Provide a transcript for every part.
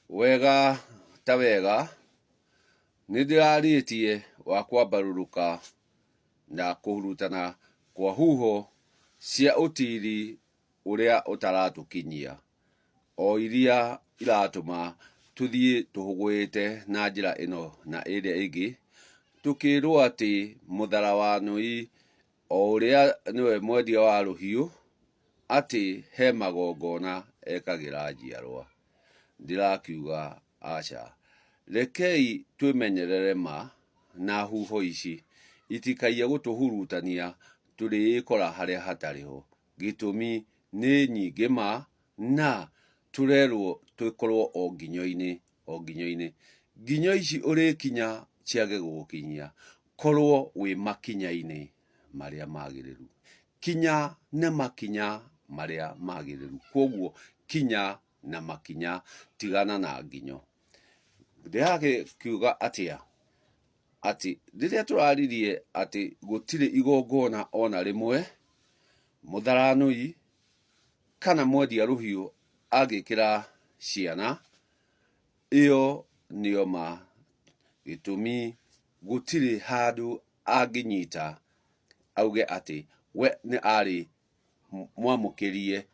Wega ta wega nĩndĩrarĩtie wa kwambarũrũka na kũhurutana kwa huho cia ũtiri ũrĩa ũtaratũkinyia, o iria iratũma tũthiĩ tũhũgũĩte na njĩra ĩno na ĩrĩa ĩngĩ, tũkĩrwo atĩ mũthara wa nũi o ũrĩa nĩwe mwendia wa rũhiũ, atĩ he magongona ekagĩra njiarwa. Ndĩrakiuga aca, rekei twĩmenyerere ma na huho ici itikaie gũtũhurutania tũrĩĩkora harĩa hatarĩ ho. Gĩtũmi nĩ nyingĩ ma na tũrerwo tũkorwo o nginyo-inĩ. Nginyo ici ũrĩkinya ciage gũgũkinyia, korwo wĩ makinya-inĩ marĩa magĩrĩru. Kinya nĩ makinya marĩa magĩrĩru, koguo kinya na makinya, tigana na nginyo. Ndĩrakiuga atĩa? Atĩ rĩrĩa tũraririe atĩ gũtirĩ igongona ona rĩmwe mũtharanũi kana mwendia rũhiũ angĩkĩra ciana, ĩyo nĩyo ma. Gĩtũmi gũtirĩ handũ angĩnyita auge atĩ we nĩ arĩ mwamũkĩrie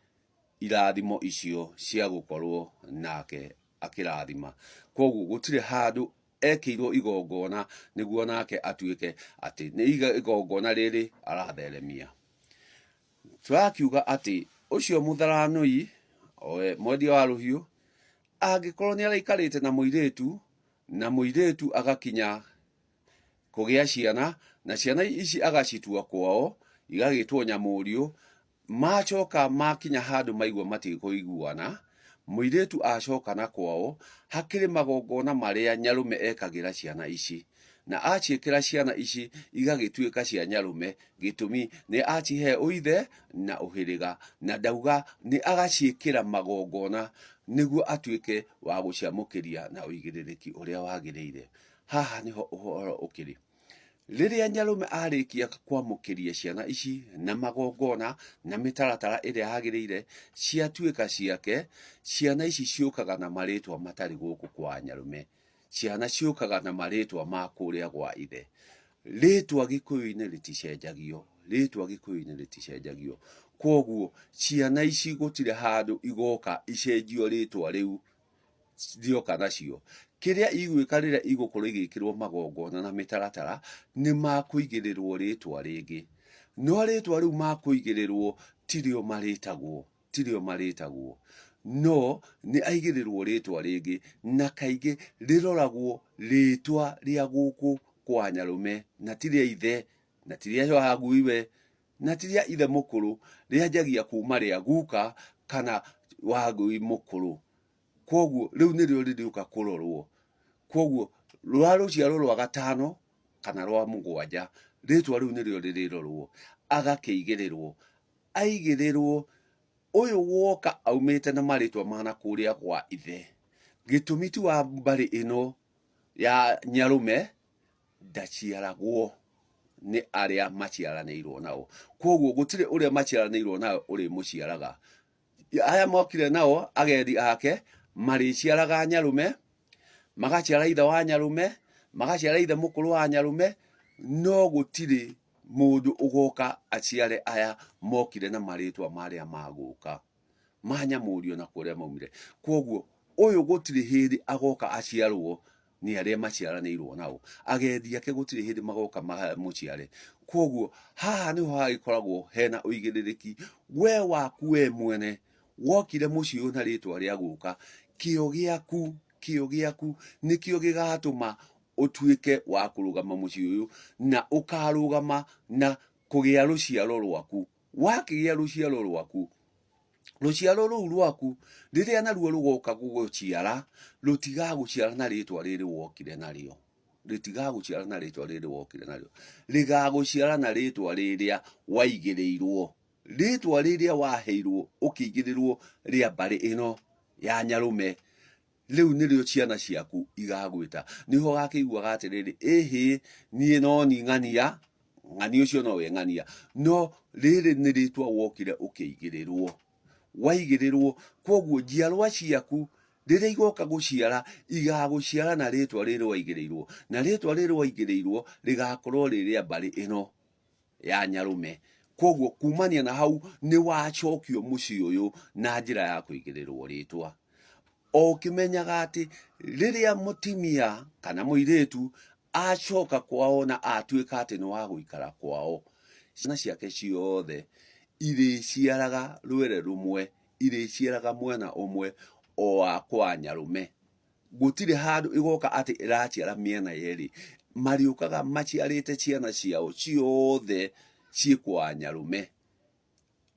irathimo icio cia gũkorwo nake akĩrathima. Koguo gũtirĩ handũ ekĩirwo igongona nĩguo nake atuĩke atĩ nĩ igongona rĩrĩ aratheremia. Tũrakiuga atĩ ũcio mũtharanũi, owe mwendia wa rũhiũ, angĩkorwo nĩ araikarĩte na mũirĩtu, na mũirĩtu agakinya kũgĩa ciana, na ciana ici agacitua kwao, igagĩtwo nyamũriũ, macoka makinya handũ maigua matikũiguana, mũirĩtu acoka na kwao, hakĩrĩ magongona marĩa nyarũme ekagĩra ciana ici, na aciĩkĩra ciana ici igagĩtuĩka cia nyarũme. Gĩtũmi nĩ acihe ũithe na ũhĩrĩga, na ndauga nĩ agaciĩkĩra magongona nĩguo atuĩke wa gũciamũkĩria na ũigĩrĩrĩki ũrĩa wagĩrĩire. Haha nĩho ũhoro ũkĩrĩ. Rĩrĩa nyarũme arĩkia kwamũkĩria ciana ici na magongona na mĩtaratara ĩrĩa yagĩrĩire, ciatuĩka ciake, ciana ici ciũkaga na marĩtwa matarĩ gũkũ kwa nyarũme. Ciana ciũkaga na marĩtwa ma kũrĩa gwa ithe. Rĩtwa Gĩkũyũ-inĩ rĩticenjagio. Koguo ciana ici gũtirĩ handũ igoka icenjio rĩtwa rĩu thioka nacio. Kĩrĩa igwĩka rĩrĩa igũkorwo igĩkĩrwo magongona na mĩtaratara, nĩ makũigĩrĩrwo rĩtwa rĩngĩ. No rĩtwa rĩu makũigĩrĩrwo tirĩo marĩtagwo, no nĩ aigĩrĩrwo rĩtwa rĩngĩ, na kaingĩ rĩroragwo rĩtwa rĩa gũkũ kwa nyarũme, na ti rĩa ithe, na ti rĩa wagui-we, na ti rĩa ithe mũkũrũ, rĩanjagia kuma rĩa guka kana wagui mũkũrũ. Koguo rĩu nĩrĩo rĩrĩũka kũrorwo. Koguo rwa rũciaro rwa gatano kana rwa mũgwanja, rĩtwa rĩu nĩrĩo rĩrĩrorwo, agakĩigĩrĩrwo. Aigĩrĩrwo, ũyũ woka aumĩte na marĩtwa mana kũrĩa kwa ithe, gĩtũmi ti wa mbarĩ ĩno ya nyarũme, ndaciaragwo nĩ arĩa maciaranĩirwo nao. Koguo gũtirĩ ũrĩa maciaranĩirwo nao ũrĩmũciaraga. Aya mokire nao agendi ake marĩciaraga nyarũme, magaciara ithe wa nyarũme, magaciara ithe mũkũrũ wa nyarũme, no gũtirĩ mũndũ ũgoka aciare aya mokire na marĩtwa marĩa magũka, manyamũrio na kũrĩa maumire. Koguo ũyũ gũtirĩ hĩndĩ agoka aciarwo nĩ arĩa maciaranĩirwo nao. Agendi ake gũtirĩ hĩndĩ magoka mũciare. Koguo haha nĩho hagĩkoragwo hena ũigĩrĩrĩki. We waku we mwene wokire mũciĩ ũyũ na rĩtwa rĩa gũka, kĩo gĩaku nĩkĩo gĩgatũma ũtuĩke wa kũrũgama mũciĩ ũyũ, na ũkarũgama na kũgĩa rũciaro rwaku. Wakĩgĩa rũciaro rwaku, rũciaro rũu rwaku rĩrĩa naruo rũgoka gũgũciara, rũtigagũciara na rĩtwa rĩrĩ wokire narĩo. Rĩtigagũciara na rĩtwa rĩrĩ wokire narĩo, rĩgagũciara na rĩtwa rĩrĩa waigĩrĩirwo, rĩtwa rĩrĩa waheirwo ũkĩigĩrĩrwo rĩa mbarĩ ĩno ya nyarũme. Rĩu nĩrĩo ciana ciaku igagwĩta. Nĩho gakĩiguaga atĩrĩrĩ, ĩhĩ niĩ no ni ng'ania, ng'ania ũcio nowe ng'ania, no rĩrĩ nĩ rĩtwa wokire ũkĩigĩrĩrwo. Waigĩrĩrwo, koguo njiarwa ciaku rĩrĩa igoka gũciara igagũciara na rĩtwa rĩrĩ waigĩrĩirwo, na rĩtwa rĩrĩ waigĩrĩirwo rĩgakorwo rĩ rĩa mbarĩ ĩno ya Nyarume. Koguo kumania na hau nĩ wacokio mũciĩ ũyũ na njĩra ya kũigĩrĩrwo rĩtwa. O ũkĩmenyaga atĩ rĩrĩa mũtimia kana mũirĩtu acoka kwao na atuĩka atĩ nĩ wa gũikara kwao, ciana ciake ciothe irĩciaraga rwere rumwe, irĩciaraga mwena ũmwe o wa kwa Nyarume. Gũtirĩ handũ igoka atĩ ĩraciara mĩena yerĩ, marĩũkaga maciarĩte ciana ciao ciothe ciĩ kwa Nyarume,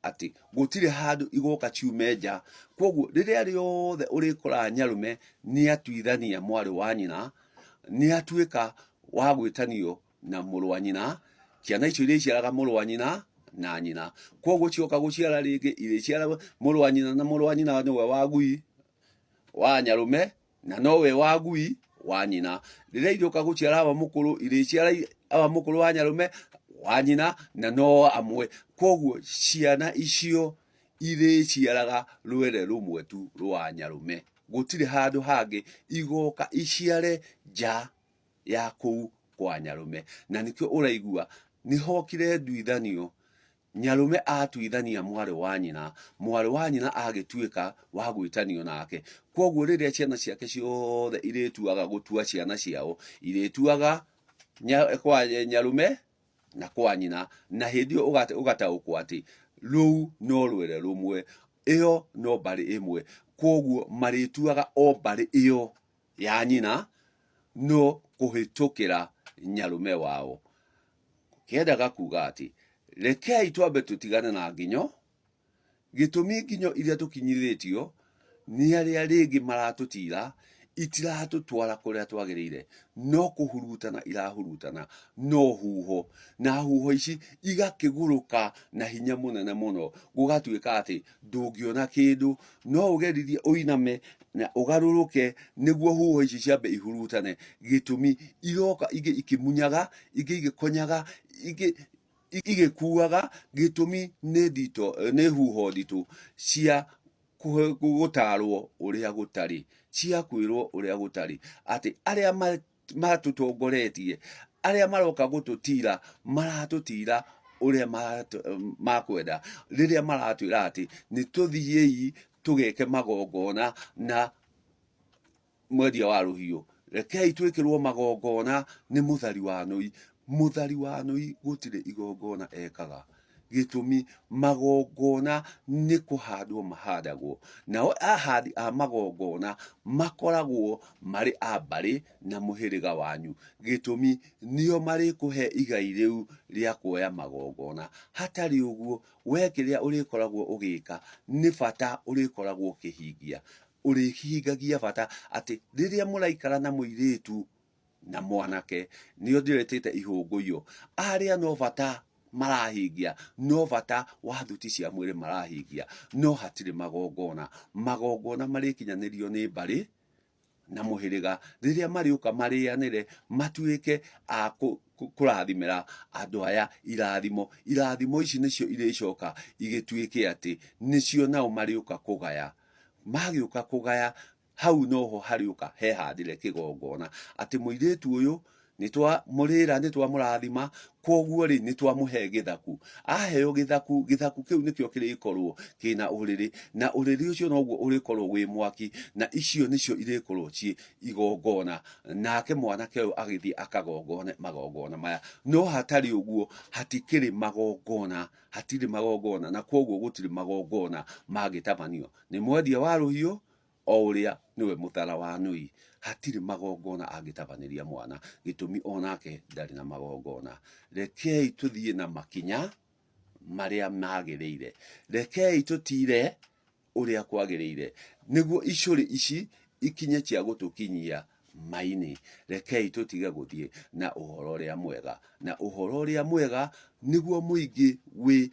atĩ gũtirĩ handũ igoka ciume nja. Koguo rĩrĩa rĩothe ũrĩkora Nyarume nĩ atuithania mwarĩ wa nyina, nĩ atuĩka wa gwĩtanio na mũrũ wa nyina, ciana icio irĩciaraga mũrũ wa nyina na nyina. Koguo cioka gũciara rĩngĩ irĩciara mũrũ wa nyina, na mũrũ wa nyina nĩwe wa ngui wa Nyarume na nowe wa ngui wa nyina. Rĩrĩa iroka gũciara aba mũkũrũ irĩciara aba mũkũrũ wa Nyarume wa nyina na no amwe. Koguo ciana icio irĩciaraga rwere rumwe tu rwa Nyarume. Gũtirĩ handũ hangĩ igoka iciare nja ya kũu kwa Nyarume. Na nĩkĩo ũraigua nĩ hokire nduithanio, Nyarume atuithania mwarĩ wa nyina, mwarĩ wa nyina agĩtuĩka wa gwĩtanio nake. Koguo rĩrĩa ciana ciake ciothe irĩtuaga gũtua ciana ciao, irĩtuaga kwa Nyarume na kwa nyina, na hĩndĩ ĩyo ũgataũkwo atĩ rũu no rwere rumwe, ĩyo no mbarĩ ĩmwe. Koguo marĩtuaga o mbarĩ ĩyo ya nyina no kũhĩtũkĩra Nyarume wao. Kĩendaga kuga atĩ rekei twambe tũtigane na nginyo. Gĩtũmi nginyo iria tũkinyithĩtio nĩ arĩa rĩngĩ maratũtira, itiratũtwara kũrĩa twagĩrĩire, no kũhurutana irahurutana no huho, na huho ici igakĩgũrũka na hinya mũnene mũno, gũgatuĩka atĩ ndũngĩona kĩndũ, no ũgeririe ũiname na ũgarũrũke nĩguo huho ici ciambe ihurutane. Gĩtũmi iroka ingĩ ikĩmunyaga, ingĩ igĩkonyaga, ingĩ igĩkuaga. Gĩtũmi nĩ ndito, nĩ huho nditũ cia gũtarwo ũrĩa gũtarĩ, cia kwĩrwo ũrĩa gũtarĩ, atĩ arĩa matũtongoretie, arĩa maroka gũtũtira maratũtira ũrĩa makwenda, rĩrĩa maratwĩra atĩ nĩ tũthiei tũgeke magongona na mwendia wa rũhiũ, rekei twĩkĩrwo magongona nĩ mũthari wa nũi. Mũthari wa nũi gũtirĩ igongona ekaga. Gĩtũmi magongona nĩ kũhandwo mahandagwo, nao ahandi a magongona makoragwo marĩ a mbarĩ na mũhĩrĩga wanyu. Gĩtũmi nĩo marĩkũhe igai rĩu rĩa kuoya magongona. Hatarĩ ũguo we kĩrĩa ũrĩkoragwo ũgĩka nĩ bata ũrĩkoragwo ũkĩhingia, ũrĩhingagia bata atĩ rĩrĩa mũraikara na mũirĩtu na mwanake, nĩo ndĩretĩte ihũngũio, arĩa no bata marahingia, no bata wa thuti cia mwĩrĩ marahingia, no hatirĩ magongona. Magongona marĩkinyanĩrio nĩ mbarĩ na mũhĩrĩga, rĩrĩa marĩũka marĩanĩre matuĩke a kũrathimĩra andũ aya irathimo. Irathimo ici nĩcio irĩcoka igĩtuĩke atĩ nĩcio nao marĩũka kũgaya. Magĩũka kũgaya, hau noho harĩũka hehandĩre kĩgongona atĩ mũirĩtu ũyũ nĩtwamũrĩra, nĩtwamũrathima, koguo rĩ nĩtwamũhe gĩthaku. Aheo gĩthaku, gĩthaku kĩu nĩkĩo kĩrĩkorwo kĩna ũrĩrĩ, na ũrĩrĩ ũcio noguo ũrĩkorwo wĩ mwaki, na icio nĩcio irĩkorwo ciĩ igongona. Nake mwanake ũyũ agĩthiĩ akagongone magongona maya. No hatarĩ ũguo hatikĩrĩ magongona, hatirĩ magongona, na koguo gũtirĩ magongona mangĩtabanio nĩ mwendia wa rũhiũ o ũrĩa nĩwe mũthara wa nũi. Hatirĩ magongona angĩtabanĩria mwana, gĩtũmi onake ndarĩ na magongona. Rekei tũthiĩ na makinya marĩa magĩrĩire, rekei tũtire ũrĩa kwagĩrĩire, nĩguo icũrĩ ici ikinye cia gũtũkinyia mai-inĩ. Rekei tũtige gũthiĩ na ũhoro ũrĩa mwega, na ũhoro ũrĩa mwega nĩguo mũingĩ wĩ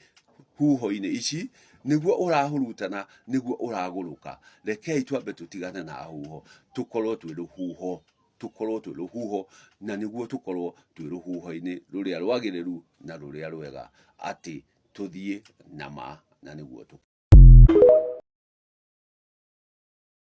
huho-inĩ ici, nĩguo ũrahurutana, nĩguo ũragũrũka. Rekei twambe tũtigane na huho, tũkorwo twĩ rũhuho, tũkorwo twĩ rũhuho, na nĩguo tũkorwo twĩ rũhuho-inĩ rũrĩa rwagĩrĩru na rũrĩa rwega, atĩ tũthiĩ na ma na nĩguo